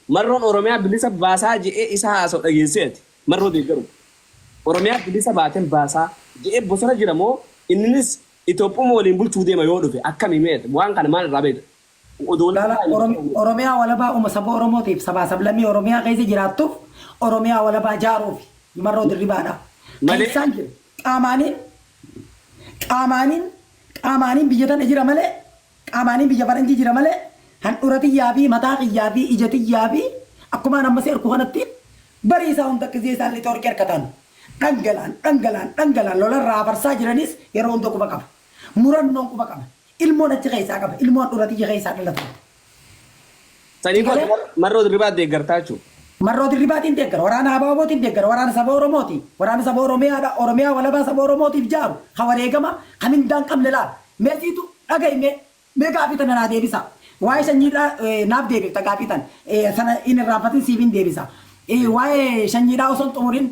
مرون أوروميا بليسا باسا جي إسها أسود أجيسيت مرو ديكرو أوروميا بليسا باتن باسا جي بوسنا جرامو إننس إتوبو مولين بول تودي ما يودو في أكمل ميت وان كان مال رابيد لا لا أوروميا ولا با سبا أوروموتيف سبا سبلمي أوروميا كيسي جراتوف أوروميا ولا با جاروف مرو دربانا كيسانجل قامانين بيجتان أجرا ملء قامانين بيجبران جرا ملء هن أورتي يابي متاق يابي إجتي يابي أكما نمسير كوهنتين بريسا هم تكزي سالي توركير كتان تنجلان لولا رافر ساجرانيس يرون دوكو بكام مران نونكو بكام ilmoon achi keessaa qaba ilmoon dhuratii keessaa dhalatu sanii ko marroo diribaa deeggartaa jechuudha marroo diribaatiin deeggar waraana abaabootiin deeggar waraana saba oromooti waraana saba oromiyaadha oromiyaa walabaa saba oromootiif jaaru ka wareegama kamindaan qabne laal meesiitu dhaga'ime mee gaafitan naa deebisa waa'ee sanyiidhaa naaf deebifta gaafitan sana inni raafatiin siifiin deebisa waa'ee sanyiidhaa osoo hin xumurin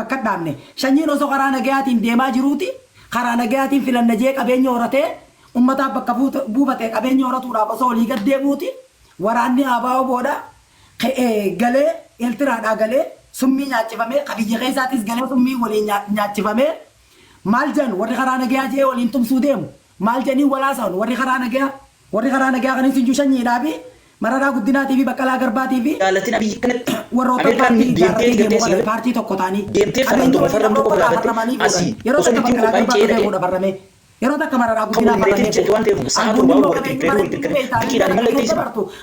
bakka dhaabne sanyiin osoo karaa nagayaatiin deemaa jiruuti karaa nagayaatiin filanna jee qabeenya horatee ummata bakka buufate qabeenya horatuudhaaf osoo olii gad deemuuti waraanni abaa'oo booda galee eltiraadhaa galee summii nyaachifamee qabiyya keessaatis galee summii waliin nyaachifamee maal jan warri karaa nagayaa jee waliin tumsuu deemu maal janii walaasan warri karaa nagayaa kanis injuu shanyiidhaa fi mararaa guddinaatii fi baqqalaa garbaatii fi warroota paartii tokko ta'anii yeroo takka baqqalaa garbaa deemuudha barramee yeroo takka mararaa guddinaa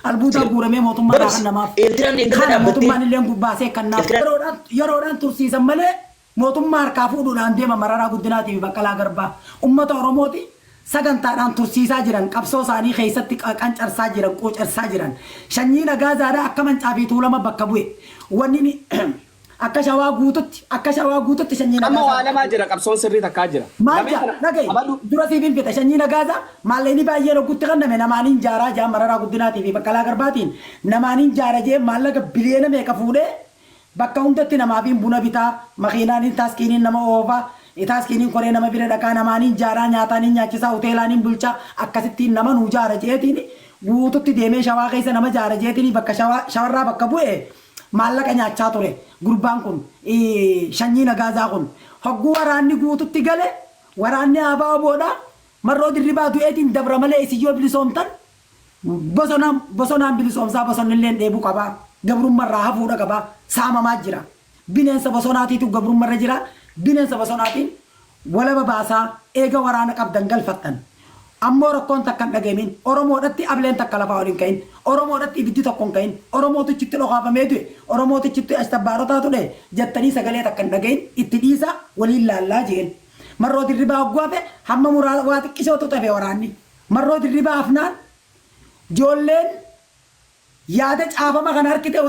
albuudaa guuramee mootummaa kan namaaf kana mootummaan illee baasee kan naaf yeroodhaan tursiisan malee mootummaa harkaa fuudhuudhaan deema mararaa guddinaatii fi baqqalaa garbaa ummata oromooti sagantaadhaan tursiisaa jiran qabsoo isaanii keessatti qancarsaa jiran qocarsaa jiran shanyii nagaazaadhaa akka mancaa fi tuulama bakka bu'e wanni akka shawaa guututti shanyii nagaaza amma waa lamaa jira qabsoon sirrii takkaa jira maal nagay dura siifin fita shanyii nagaaza maalleeni baay'een ogutti kanname namaaniin jaaraa jaa mararaa guddinaatii fi baqqalaa garbaatiin namaaniin jaara jee maallaqa biliyeena meeqa fuudhee bakka hundatti namaafiin buna bitaa makiinaaniin taaskiiniin nama oofaa itaaskiiniin koree nama bira dhaqaa namaaniin jaaraa nyaataaniin nyaachisaa hoteelaaniin bulchaa akkasittiin nama nuu jaara jeetiin guututti deemee shawaa keessa nama jaara jeetiin bakka shawarraa bakka bu'e maallaqa nyaachaa ture gurbaan kun shanyii nagaazaa kun hogguu waraanni guututti gale waraanni abaa'oo booda marroo dirribaa du'eetiin dabra malee isiyyoo bilisoomtan bosonaan bilisoomsaa bosonnilleen dheebuu qabaa gabrummarraa hafuudha qabaa saamamaa jira bineensa bosonaatiitu gabrummarra jira bineensa bosonaatiin walaba baasaa eega waraana qabdan galfattan ammoo rakkoon takka hin dhageemin oromoodhatti ableen takka lafaa waliin ka'in oromoodhatti ibiddi tokko hin ka'in oromootichitti dhokaafamee du'e oromootichitti astabaarotaa ture jettanii sagalee takka hin dhagahin itti dhiisa waliin laallaa jeen marroo dirribaa hoggaafe hamma muraa waa xiqqisootu tafe waraanni marroo dirribaa afnaan ijoolleen yaada caafama kan harkite